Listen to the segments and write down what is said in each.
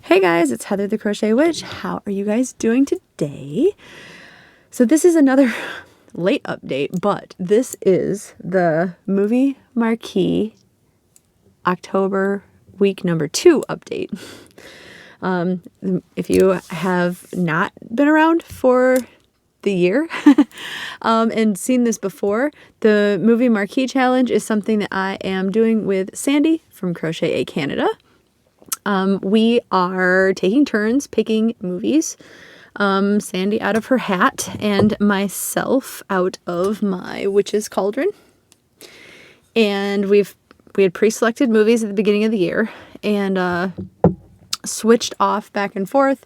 Hey guys, it's Heather the Crochet Witch. How are you guys doing today? So this is another late update, but this is the movie Marquee October week number 2 update. If you have not been around for the year and seen this before, the movie Marquee challenge is something that I am doing with Sandy from Crochet A Canada. We are taking turns picking movies. Sandy out of her hat and myself out of my witch's cauldron. And we had pre-selected movies at the beginning of the year and switched off back and forth,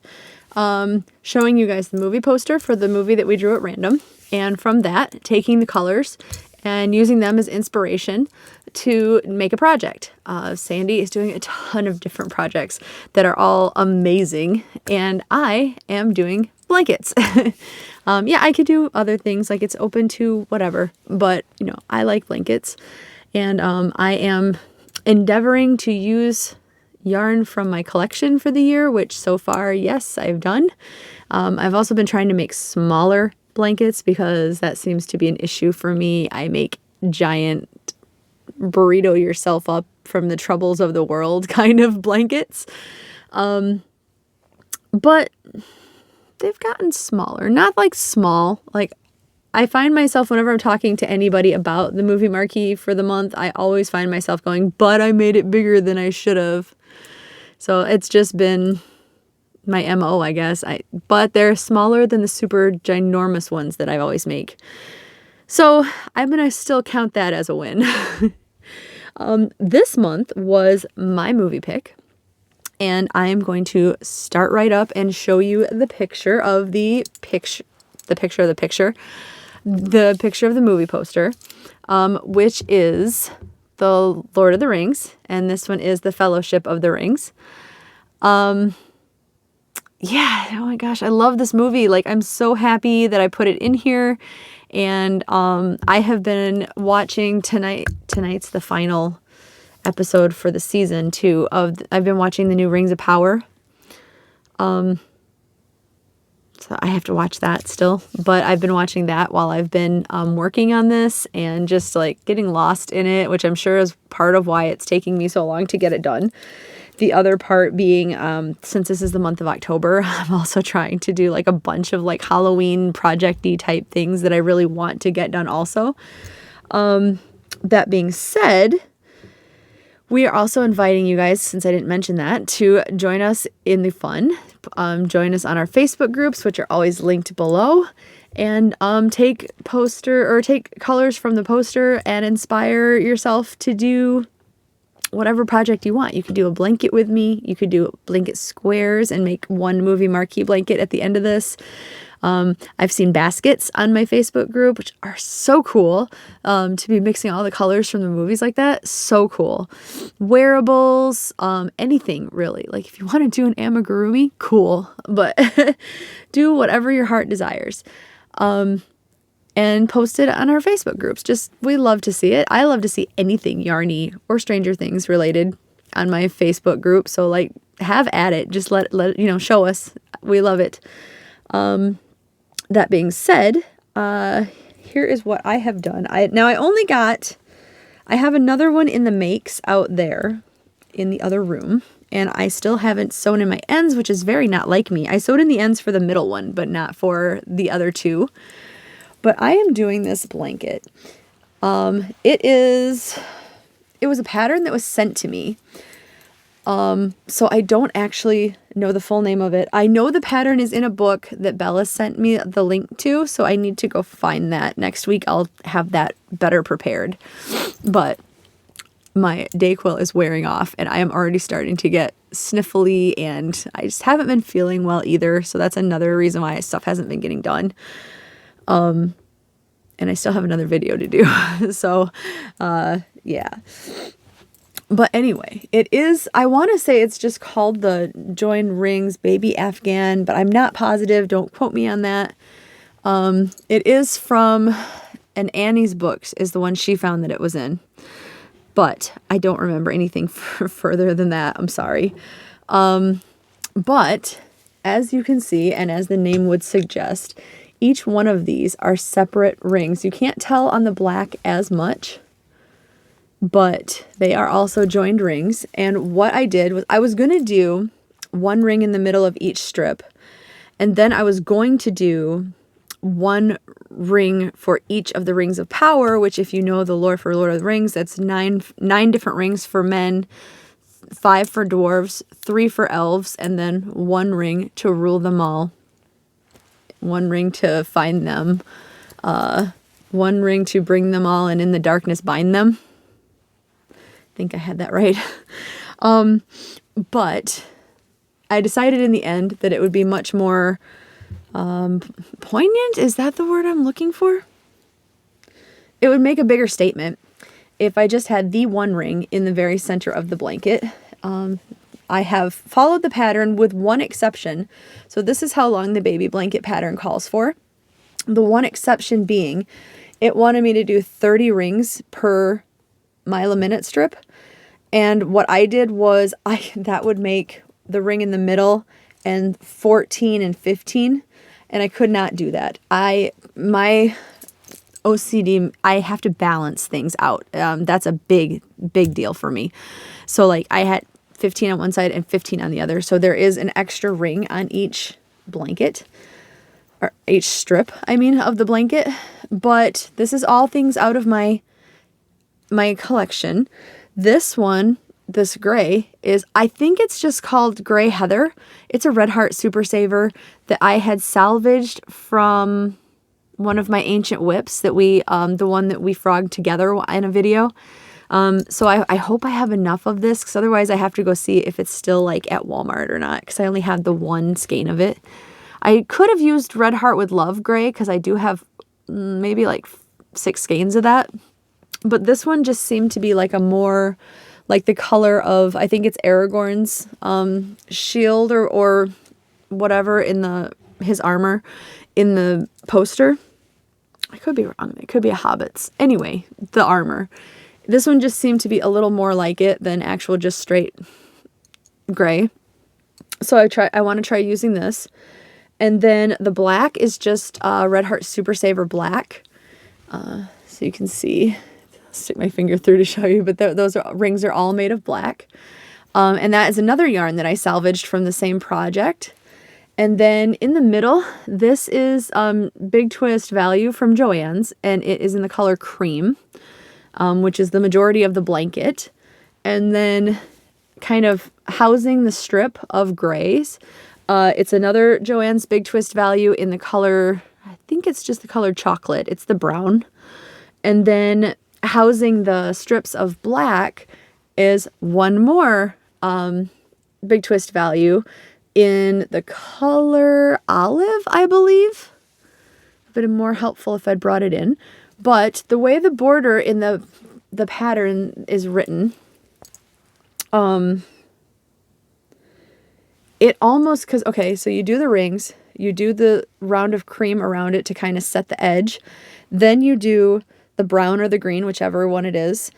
showing you guys the movie poster for the movie that we drew at random. And from that, taking the colors and using them as inspiration to make a project. Sandy is doing a ton of different projects that are all amazing, and I am doing blankets. Yeah, I could do other things, like it's open to whatever, but you know, I like blankets, and I am endeavoring to use yarn from my collection for the year, which so far, yes, I've done. I've also been trying to make smaller blankets because that seems to be an issue for me. I make giant burrito yourself up from the troubles of the world kind of blankets. But they've gotten smaller, not like small. Like I find myself whenever I'm talking to anybody about the movie Marquee for the month, I always find myself going, but I made it bigger than I should have. So it's just been my MO, I guess. But they're smaller than the super ginormous ones that I always make. So I'm going to still count that as a win. This month was my movie pick, and I am going to start right up and show you the picture of the picture of the movie poster, which is the Lord of the Rings, and this one is the Fellowship of the Rings. Yeah, oh my gosh, I love this movie. Like, I'm so happy that I put it in here. And I have been watching tonight's the final episode for the season 2 of I've been watching the new Rings of Power. So I have to watch that still, but I've been watching that while I've been working on this and just like getting lost in it, which I'm sure is part of why it's taking me so long to get it done. The other part being, since this is the month of October, I'm also trying to do like a bunch of like Halloween project-y type things that I really want to get done also. That being said, we are also inviting you guys, since I didn't mention that, to join us in the fun. Join us on our Facebook groups, which are always linked below, and take colors from the poster and inspire yourself to do whatever project you want. You could do a blanket with me. You could do blanket squares and make one movie Marquee blanket at the end of this. I've seen baskets on my Facebook group, which are so cool, to be mixing all the colors from the movies like that. So cool. Wearables, anything really. Like if you want to do an amigurumi, cool, but do whatever your heart desires. And post it on our Facebook groups. We love to see it. I love to see anything yarny or Stranger Things related on my Facebook group. So like, have at it. Just let show us. We love it. That being said, here is what I have done. I have another one in the makes out there in the other room, and I still haven't sewn in my ends, which is very not like me. I sewed in the ends for the middle one, but not for the other two. But I am doing this blanket. It was a pattern that was sent to me. So I don't actually know the full name of it. I know the pattern is in a book that Bella sent me the link to, so I need to go find that. Next week I'll have that better prepared. But my Dayquil is wearing off, and I am already starting to get sniffly, and I just haven't been feeling well either, so that's another reason why stuff hasn't been getting done. And I still have another video to do. So, yeah. But anyway, I want to say it's just called the Join Rings Baby Afghan, but I'm not positive. Don't quote me on that. It is from an Annie's Books is the one she found that it was in. But I don't remember anything further than that. I'm sorry. But as you can see, and as the name would suggest, each one of these are separate rings. You can't tell on the black as much, but they are also joined rings. And what I did was I was going to do one ring in the middle of each strip, and then I was going to do one ring for each of the rings of power, which, if you know the lore for Lord of the Rings, that's nine different rings for men, 5 for dwarves, 3 for elves, and then 1 ring to rule them all, 1 ring to find them, 1 ring to bring them all and in the darkness bind them. I think I had that right. But I decided in the end that it would be much more poignant. Is that the word I'm looking for? It would make a bigger statement if I just had the 1 ring in the very center of the blanket. I have followed the pattern with one exception. So this is how long the baby blanket pattern calls for. The one exception being, it wanted me to do 30 rings per mile a minute strip. And what I did was that would make the ring in the middle and 14 and 15. And I could not do that. My OCD, I have to balance things out. That's a big deal for me. So like I had 15 on one side and 15 on the other. So there is an extra ring on each blanket, or each strip, of the blanket. But this is all things out of my collection. This one, this gray, is, I think it's just called Gray Heather. It's a Red Heart Super Saver that I had salvaged from one of my ancient whips that the one that we frogged together in a video. So I hope I have enough of this, because otherwise I have to go see if it's still like at Walmart or not, because I only have the 1 skein of it. I could have used Red Heart with Love Gray, because I do have maybe like 6 skeins of that. But this one just seemed to be like a more, like the color of, I think it's Aragorn's shield or whatever in his armor in the poster. I could be wrong. It could be a Hobbit's. Anyway, the armor. This one just seemed to be a little more like it than actual just straight gray. So I want to try using this. And then the black is just Red Heart Super Saver Black. So you can see, stick my finger through to show you, but those rings are all made of black. And that is another yarn that I salvaged from the same project. And then in the middle, this is Big Twist Value from Joann's, and it is in the color Cream, which is the majority of the blanket. And then kind of housing the strip of grays, it's another Joann's Big Twist Value in the color, I think it's just the color Chocolate. It's the brown. And then housing the strips of black is one more Big Twist Value in the color Olive, I believe. It would have been more helpful if I'd brought it in. But the way the border in the pattern is written, it almost, so you do the rings, you do the round of cream around it to kind of set the edge. Then you do the brown or the green, whichever one it is,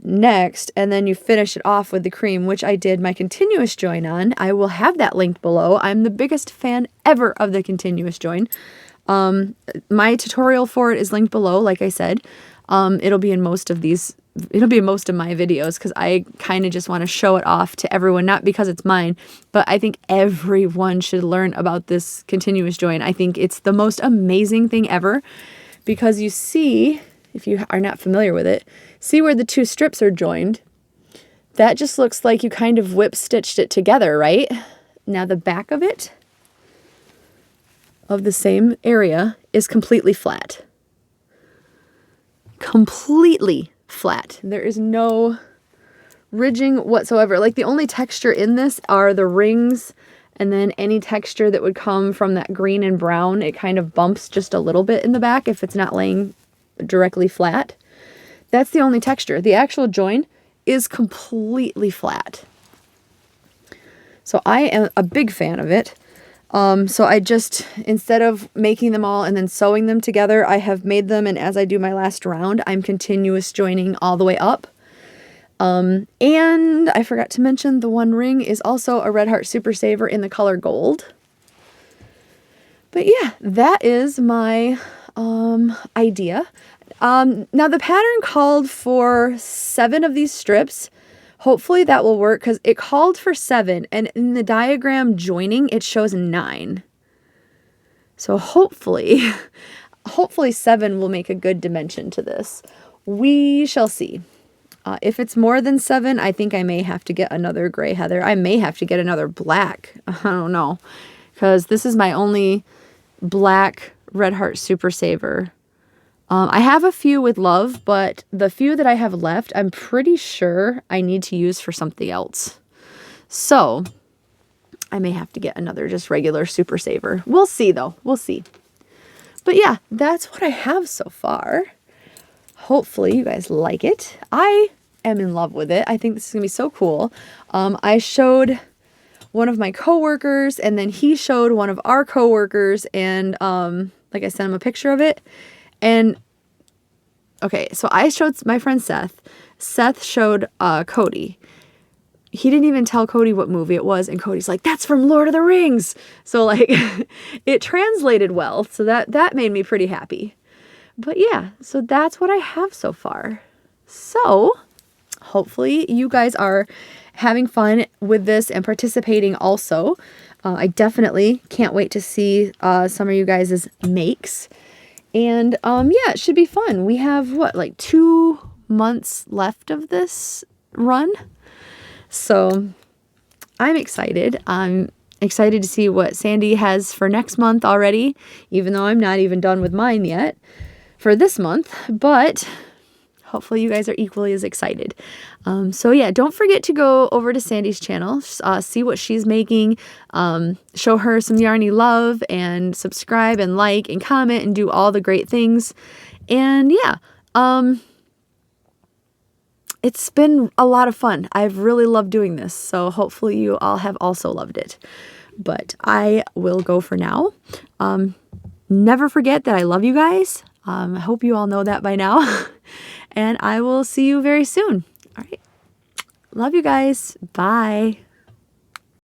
next, and then you finish it off with the cream, which I did my continuous join on. I will have that linked below. I'm the biggest fan ever of the continuous join. My tutorial for it is linked below, like I said. It'll be in most of these, it'll be in most of my videos, because I kind of just want to show it off to everyone, not because it's mine, but I think everyone should learn about this continuous join. I think it's the most amazing thing ever, because you see, if you are not familiar with it, see where the 2 strips are joined? That just looks like you kind of whip stitched it together, right? Now the back of it, of the same area, is completely flat. Completely flat. There is no ridging whatsoever. Like the only texture in this are the rings, and then any texture that would come from that green and brown, it kind of bumps just a little bit in the back if it's not laying directly flat. That's the only texture. The actual join is completely flat. So I am a big fan of it. So I just, instead of making them all and then sewing them together, I have made them, and as I do my last round, I'm continuous joining all the way up. And I forgot to mention the one ring is also a Red Heart Super Saver in the color gold. But yeah, that is my idea. Now the pattern called for 7 of these strips. Hopefully that will work because it called for 7 and in the diagram joining it shows 9. So hopefully 7 will make a good dimension to this. We shall see. If it's more than 7, I think I may have to get another gray heather. I may have to get another black. I don't know. Because this is my only black Red Heart Super Saver. I have a few with love, but the few that I have left, I'm pretty sure I need to use for something else. So I may have to get another just regular Super Saver. We'll see though. We'll see. But yeah, that's what I have so far. Hopefully you guys like it. I am in love with it. I think this is gonna be so cool. I showed one of my coworkers and then he showed one of our coworkers and like I sent him a picture of it. And okay, so I showed my friend Seth. Seth showed Cody. He didn't even tell Cody what movie it was, and Cody's like, "That's from Lord of the Rings." So like it translated well, so that made me pretty happy. But yeah, so that's what I have so far. So hopefully you guys are having fun with this and participating also. I definitely can't wait to see some of you guys' makes. And yeah, it should be fun. We have what, like 2 months left of this run. So I'm excited. I'm excited to see what Sandy has for next month already, even though I'm not even done with mine yet for this month, but hopefully you guys are equally as excited. So yeah, don't forget to go over to Sandy's channel, see what she's making, show her some Yarny love, and subscribe and like and comment and do all the great things. And yeah, it's been a lot of fun. I've really loved doing this, so hopefully you all have also loved it. But I will go for now. Never forget that I love you guys. I hope you all know that by now. And I will see you very soon. All right. Love you guys. Bye.